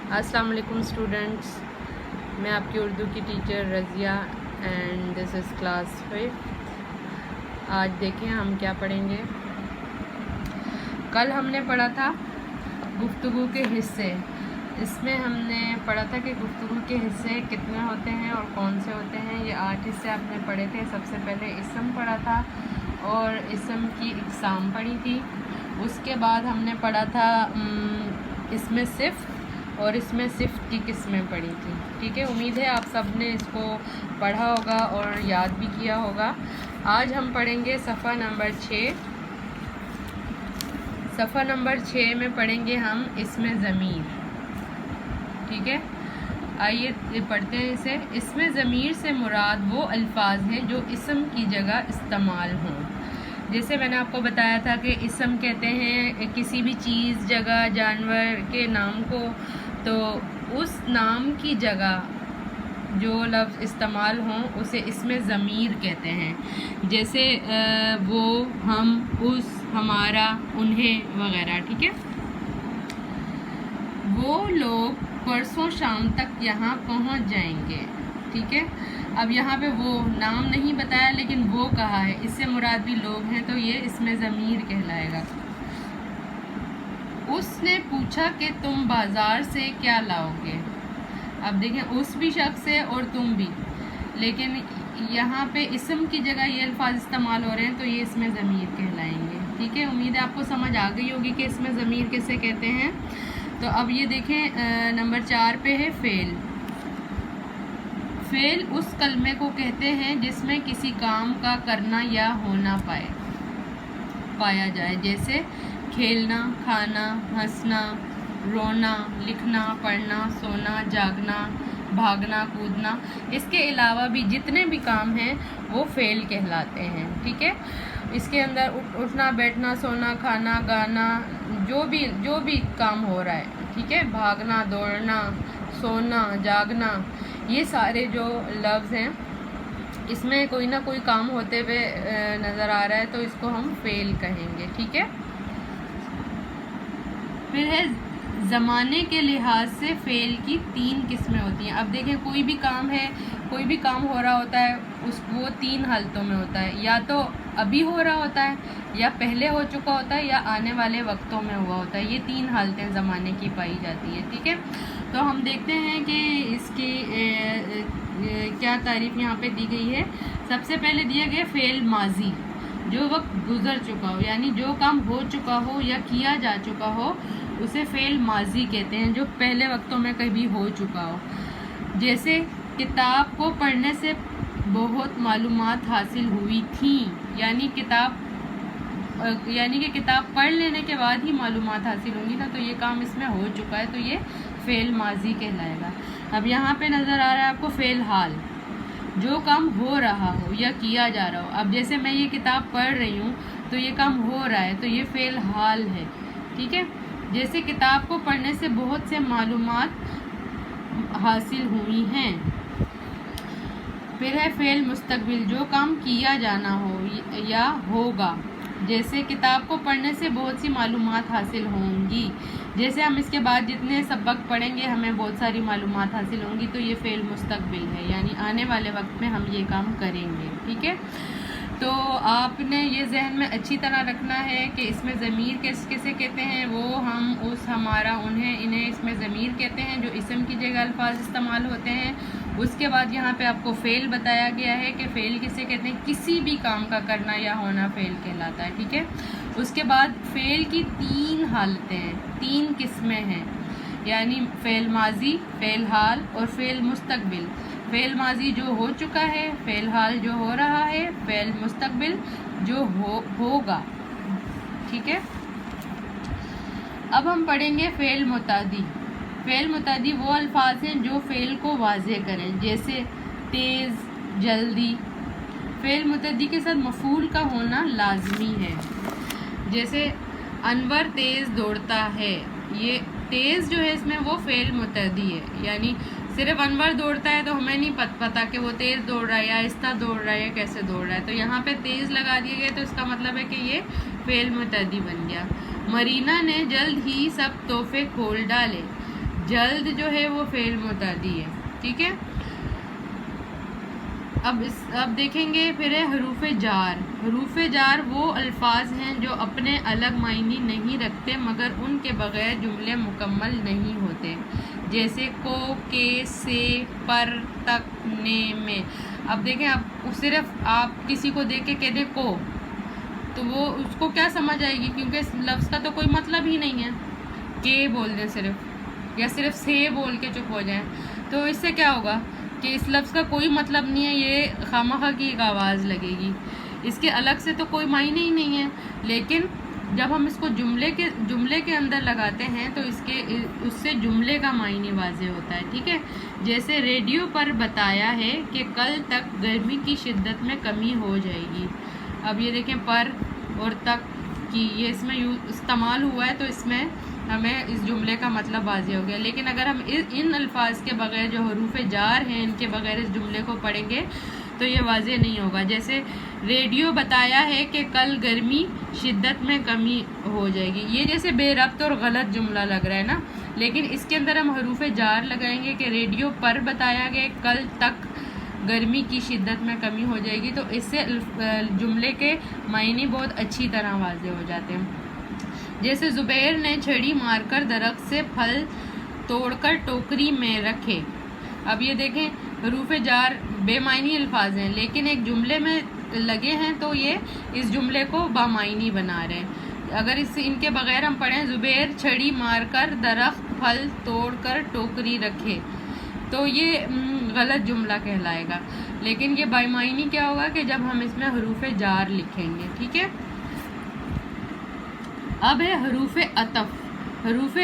السلام علیکم اسٹوڈنٹس، میں آپ کی اردو کی teacher Razia and this is class 5۔ آج دیکھیں ہم کیا پڑھیں گے۔ کل ہم نے پڑھا تھا گفتگو کے حصے۔ اس میں ہم نے پڑھا تھا کہ گفتگو کے حصے کتنے ہوتے ہیں اور کون سے ہوتے ہیں۔ یہ 8 حصے آپ نے پڑھے تھے۔ سب سے پہلے اسم پڑھا تھا اور اسم کی اقسام پڑھی تھی۔ اس کے بعد ہم نے پڑھا تھا اس میں صفت اور اس میں صفت کی قسمیں پڑھی تھی۔ ٹھیک ہے، امید ہے آپ سب نے اس کو پڑھا ہوگا اور یاد بھی کیا ہوگا۔ آج ہم پڑھیں گے صفحہ نمبر 6۔ صفحہ نمبر 6 میں پڑھیں گے ہم اسم ضمیر۔ ٹھیک ہے، آئیے پڑھتے ہیں اسے۔ اسم ضمیر سے مراد وہ الفاظ ہیں جو اسم کی جگہ استعمال ہوں۔ جیسے میں نے آپ کو بتایا تھا کہ اسم کہتے ہیں کسی بھی چیز، جگہ، جانور کے نام کو، تو اس نام کی جگہ جو لفظ استعمال ہوں اسے اسم ضمیر کہتے ہیں۔ جیسے وہ، ہم، اس، ہمارا، انہیں وغیرہ۔ ٹھیک ہے، وہ لوگ پرسوں شام تک یہاں پہنچ جائیں گے۔ ٹھیک ہے، اب یہاں پہ وہ نام نہیں بتایا لیکن وہ کہا ہے، اس سے مراد بھی لوگ ہیں، تو یہ اسم ضمیر کہلائے گا۔ اس نے پوچھا کہ تم بازار سے کیا لاؤ گے۔ اب دیکھیں، اس بھی شخص ہے اور تم بھی، لیکن یہاں پہ اسم کی جگہ یہ الفاظ استعمال ہو رہے ہیں تو یہ اسم ضمیر کہلائیں گے۔ ٹھیک ہے، امید ہے آپ کو سمجھ آ گئی ہوگی کہ اسم ضمیر کیسے کہتے ہیں۔ تو اب یہ دیکھیں نمبر 4 پہ ہے فعل۔ فعل اس کلمے کو کہتے ہیں جس میں کسی کام کا کرنا یا ہونا پایا جائے، جیسے کھیلنا، کھانا، ہنسنا، رونا، لکھنا، پڑھنا، سونا، جاگنا، بھاگنا، کودنا۔ اس کے علاوہ بھی جتنے بھی کام ہیں وہ فعل کہلاتے ہیں۔ ٹھیک ہے، اس کے اندر اٹھنا، بیٹھنا، سونا، کھانا، گانا، جو بھی کام ہو رہا ہے۔ ٹھیک ہے، بھاگنا، دوڑنا، سونا، جاگنا، یہ سارے جو لفظ ہیں اس میں کوئی نہ کوئی کام ہوتے ہوئے نظر آ رہا ہے تو اس کو ہم فعل کہیں گے۔ ٹھیک ہے، پھر ہے زمانے کے لحاظ سے فعل کی 3 قسمیں ہوتی ہیں۔ اب دیکھیں، کوئی بھی کام ہے، کوئی بھی کام ہو رہا ہوتا ہے، وہ 3 حالتوں میں ہوتا ہے، یا تو ابھی ہو رہا ہوتا ہے، یا پہلے ہو چکا ہوتا ہے، یا آنے والے وقتوں میں ہوا ہوتا ہے۔ یہ 3 حالتیں زمانے کی پائی جاتی ہے۔ ٹھیک ہے، تو ہم دیکھتے ہیں کہ اس کی کیا تعریف یہاں پہ دی گئی ہے۔ سب سے پہلے دیا گیا فعل ماضی، جو وقت گزر چکا ہو، یعنی جو کام ہو چکا ہو یا کیا جا چکا ہو اسے فعل ماضی کہتے ہیں، جو پہلے وقتوں میں کبھی ہو چکا ہو۔ جیسے کتاب کو پڑھنے سے بہت معلومات حاصل ہوئی تھیں، یعنی کہ کتاب پڑھ لینے کے بعد ہی معلومات حاصل ہوں گی نا، تو یہ کام اس میں ہو چکا ہے تو یہ فعل ماضی کہلائے گا۔ اب یہاں پہ نظر آ رہا ہے آپ کو فعل حال، جو کام ہو رہا ہو یا کیا جا رہا ہو۔ اب جیسے میں یہ کتاب پڑھ رہی ہوں تو یہ کام ہو رہا ہے تو یہ فعل حال ہے۔ ٹھیک ہے، جیسے کتاب کو پڑھنے سے بہت سے معلومات حاصل ہوئی ہیں۔ پھر ہے فعل مستقبل، جو کام کیا جانا ہو یا ہوگا، جیسے کتاب کو پڑھنے سے بہت سی معلومات حاصل ہوں گی۔ جیسے ہم اس کے بعد جتنے سبق پڑھیں گے ہمیں بہت ساری معلومات حاصل ہوں گی، تو یہ فعل مستقبل ہے، یعنی آنے والے وقت میں ہم یہ کام کریں گے۔ ٹھیک ہے، تو آپ نے یہ ذہن میں اچھی طرح رکھنا ہے کہ اس میں ضمیر کیسے کہتے ہیں، وہ، ہم، اس، ہمارا، انہیں، انہیں اس میں ضمیر کہتے ہیں جو اسم کی جگہ الفاظ استعمال ہوتے ہیں۔ اس کے بعد یہاں پہ آپ کو فعل بتایا گیا ہے کہ فعل کسے کہتے ہیں، کسی بھی کام کا کرنا یا ہونا فعل کہلاتا ہے۔ ٹھیک ہے، اس کے بعد فعل کی 3 حالتیں ہیں، 3 قسمیں ہیں، یعنی فعل ماضی، فعل حال اور فعل مستقبل۔ فعل ماضی جو ہو چکا ہے، فعل حال جو ہو رہا ہے، فعل مستقبل جو ہوگا۔ ٹھیک ہے، اب ہم پڑھیں گے فعل متعدی۔ فعل متعدی وہ الفاظ ہیں جو فعل کو واضح کریں، جیسے تیز، جلدی۔ فعل متعدی کے ساتھ مفعول کا ہونا لازمی ہے، جیسے انور تیز دوڑتا ہے۔ یہ تیز جو ہے اس میں وہ فعل متعدی ہے، یعنی صرف انور دوڑتا ہے تو ہمیں نہیں پتہ کہ وہ تیز دوڑ رہا ہے یا آہستہ دوڑ رہا ہے یا کیسے دوڑ رہا ہے، تو یہاں پہ تیز لگا دیے گئے تو اس کا مطلب ہے کہ یہ فعل متعدی بن گیا۔ مرینا نے جلد ہی سب تحفے کھول ڈالے۔ جلد جو ہے وہ فعل متعدی ہے، ٹھیک ہے۔ اب دیکھیں گے پھر ہے حروف جار۔ حروف جار وہ الفاظ ہیں جو اپنے الگ معنی نہیں رکھتے مگر ان کے بغیر جملے مکمل نہیں ہوتے، جیسے کو، کے، سے، پر، تک، نے، میں۔ اب دیکھیں، اب صرف آپ کسی کو دیکھ کے کہہ دیں کو، تو وہ اس کو کیا سمجھ آئے گی، کیونکہ اس لفظ کا تو کوئی مطلب ہی نہیں ہے۔ کے بول دیں صرف، یا صرف سے بول کے چپ ہو جائیں، تو اس سے کیا ہوگا کہ اس لفظ کا کوئی مطلب نہیں ہے، یہ خامخواہ کی ایک آواز لگے گی، اس کے الگ سے تو کوئی معنی ہی نہیں ہے۔ لیکن جب ہم اس کو جملے کے اندر لگاتے ہیں تو اس سے جملے کا معنی واضح ہوتا ہے، ٹھیک ہے۔ جیسے ریڈیو پر بتایا ہے کہ کل تک گرمی کی شدت میں کمی ہو جائے گی۔ اب یہ دیکھیں، پر اور تک کی یہ اس میں استعمال ہوا ہے، تو اس میں ہمیں اس جملے کا مطلب واضح ہو گیا۔ لیکن اگر ہم ان الفاظ کے بغیر جو حروف جار ہیں ان کے بغیر اس جملے کو پڑھیں گے تو یہ واضح نہیں ہوگا۔ جیسے ریڈیو بتایا ہے کہ کل گرمی شدت میں کمی ہو جائے گی، یہ جیسے بے ربط اور غلط جملہ لگ رہا ہے نا، لیکن اس کے اندر ہم حروف جار لگائیں گے کہ ریڈیو پر بتایا گیا کل تک گرمی کی شدت میں کمی ہو جائے گی، تو اس سے جملے کے معنی بہت اچھی طرح واضح ہو جاتے ہیں۔ جیسے زبیر نے چھڑی مار کر درخت سے پھل توڑ کر ٹوکری میں رکھے۔ اب یہ دیکھیں، حروف جار بے معنی الفاظ ہیں لیکن ایک جملے میں لگے ہیں تو یہ اس جملے کو بامعنی بنا رہے ہیں۔ اگر ان کے بغیر ہم پڑھیں زبیر چھڑی مار کر درخت پھل توڑ کر ٹوکری رکھے، تو یہ غلط جملہ کہلائے گا۔ لیکن یہ بامعنی کیا ہوگا کہ جب ہم اس میں حروف جار لکھیں گے، ٹھیک ہے۔ اب ہے حروف عطف۔ حروف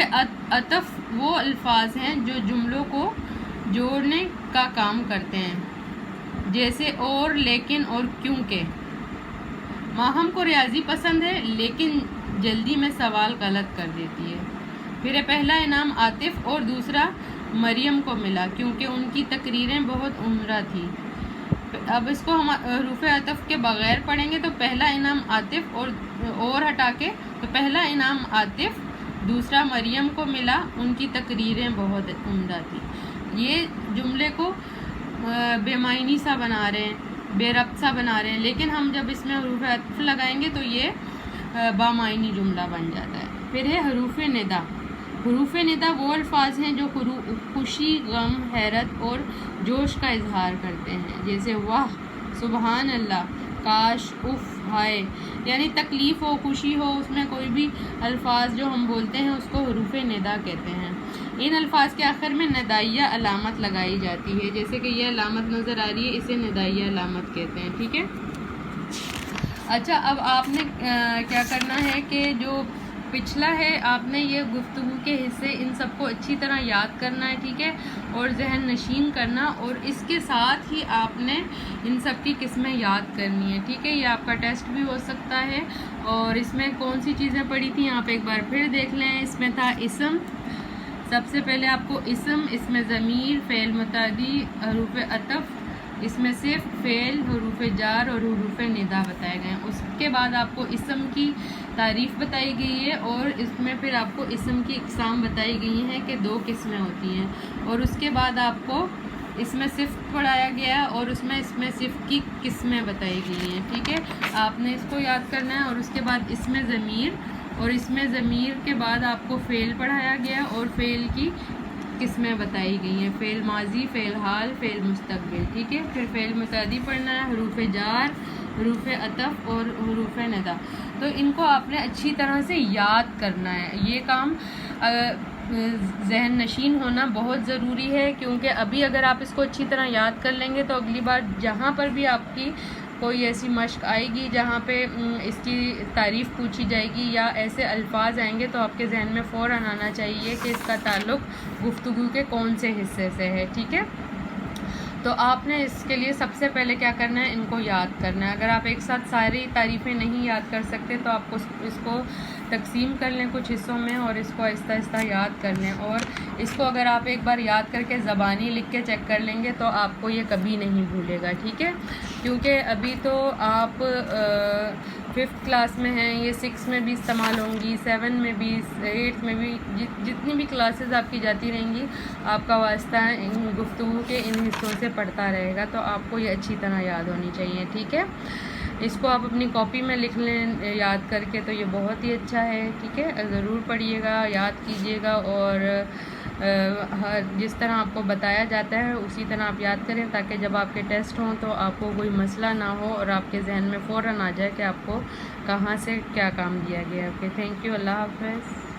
عطف وہ الفاظ ہیں جو جملوں کو جوڑنے کا کام کرتے ہیں، جیسے اور، لیکن اور کیونکہ۔ ماہم کو ریاضی پسند ہے لیکن جلدی میں سوال غلط کر دیتی ہے۔ پھر پہلا انعام عاطف اور دوسرا مریم کو ملا کیونکہ ان کی تقریریں بہت عمدہ تھیں۔ اب اس کو ہم حروف عطف کے بغیر پڑھیں گے تو پہلا انعام عاطف اور ہٹا کے، تو پہلا انعام عاطف، دوسرا مریم کو ملا، ان کی تقریریں بہت عمدہ تھیں۔ یہ جملے کو بے معنی سا بنا رہے ہیں، بے ربط سا بنا رہے ہیں، لیکن ہم جب اس میں حروف عطف لگائیں گے تو یہ بامعنی جملہ بن جاتا ہے۔ پھر ہے حروف ندا۔ حروف ندا وہ الفاظ ہیں جو خوشی، غم، حیرت اور جوش کا اظہار کرتے ہیں، جیسے واہ، سبحان اللہ، کاش، اف، ہائے۔ یعنی تکلیف ہو، خوشی ہو، اس میں کوئی بھی الفاظ جو ہم بولتے ہیں اس کو حروف ندا کہتے ہیں۔ ان الفاظ کے آخر میں ندائیہ علامت لگائی جاتی ہے، جیسے کہ یہ علامت نظر آ رہی ہے، اسے ندائیہ علامت کہتے ہیں، ٹھیک ہے۔ اچھا، اب آپ نے کیا کرنا ہے کہ جو پچھلا ہے آپ نے یہ گفتگو کے حصے ان سب کو اچھی طرح یاد کرنا ہے، ٹھیک ہے، اور ذہن نشین کرنا، اور اس کے ساتھ ہی آپ نے ان سب کی قسمیں یاد کرنی ہے، ٹھیک ہے۔ یہ آپ کا ٹیسٹ بھی ہو سکتا ہے، اور اس میں کون سی چیزیں پڑھی تھیں آپ ایک بار پھر دیکھ لیں۔ اس میں تھا اسم، سب سے پہلے آپ کو اسم، اس میں ضمیر، فعل متعدی، حروف عطف، اس میں صرف فعل، حروف جار اور حروف ندا بتائے گئے ہیں۔ اس کے بعد آپ کو اسم کی تعریف بتائی گئی ہے، اور اس میں پھر آپ کو اسم کی اقسام بتائی گئی ہیں کہ 2 قسمیں ہوتی ہیں، اور اس کے بعد آپ کو اس میں صفت پڑھایا گیا ہے، اور اس میں صفت کی قسمیں بتائی گئی ہیں، ٹھیک ہے۔ آپ نے اس کو یاد کرنا ہے، اور اس کے بعد اس میں ضمیر، اور اس میں ضمیر کے بعد آپ کو فعل پڑھایا گیا اور فعل کی قسمیں بتائی گئی ہیں، فعل ماضی، فعل حال، فعل مستقبل، ٹھیک ہے۔ پھر فعل متعدی پڑھنا ہے، حروف جار، حروف عطف اور حروف ندا، تو ان کو آپ نے اچھی طرح سے یاد کرنا ہے۔ یہ کام ذہن نشین ہونا بہت ضروری ہے، کیونکہ ابھی اگر آپ اس کو اچھی طرح یاد کر لیں گے تو اگلی بار جہاں پر بھی آپ کی کوئی ایسی مشق آئے گی جہاں پہ اس کی تعریف پوچھی جائے گی یا ایسے الفاظ آئیں گے تو آپ کے ذہن میں فوراً آنا چاہیے کہ اس کا تعلق گفتگو کے کون سے حصے سے ہے، ٹھیک ہے۔ تو آپ نے اس کے لیے سب سے پہلے کیا کرنا ہے، ان کو یاد کرنا ہے۔ اگر آپ ایک ساتھ ساری تعریفیں نہیں یاد کر سکتے تو آپ کو اس کو تقسیم کر لیں کچھ حصوں میں، اور اس کو آہستہ آہستہ یاد کر لیں، اور اس کو اگر آپ ایک بار یاد کر کے زبانی لکھ کے چیک کر لیں گے تو آپ کو یہ کبھی نہیں بھولے گا، ٹھیک ہے۔ کیونکہ ابھی تو آپ 5th کلاس میں ہیں، یہ 6 میں بھی استعمال ہوں گی، 7 میں بھی، 8 میں بھی، جتنی بھی کلاسز آپ کی جاتی رہیں گی، آپ کا واسطہ ان گفتگو کے ان حصوں سے پڑھتا رہے گا، تو آپ کو یہ اچھی طرح یاد ہونی چاہیے، ٹھیک ہے؟ اس کو آپ اپنی کاپی میں لکھ لیں یاد کر کے، تو یہ بہت ہی اچھا ہے، ٹھیک ہے؟ ضرور پڑھیے گا، یاد کیجیے گا، اور جس طرح آپ کو بتایا جاتا ہے اسی طرح آپ یاد کریں، تاکہ جب آپ کے ٹیسٹ ہوں تو آپ کو کوئی مسئلہ نہ ہو اور آپ کے ذہن میں فوراً آ جائے کہ آپ کو کہاں سے کیا کام دیا گیا ہے۔ اوکے، تھینک یو، اللہ حافظ۔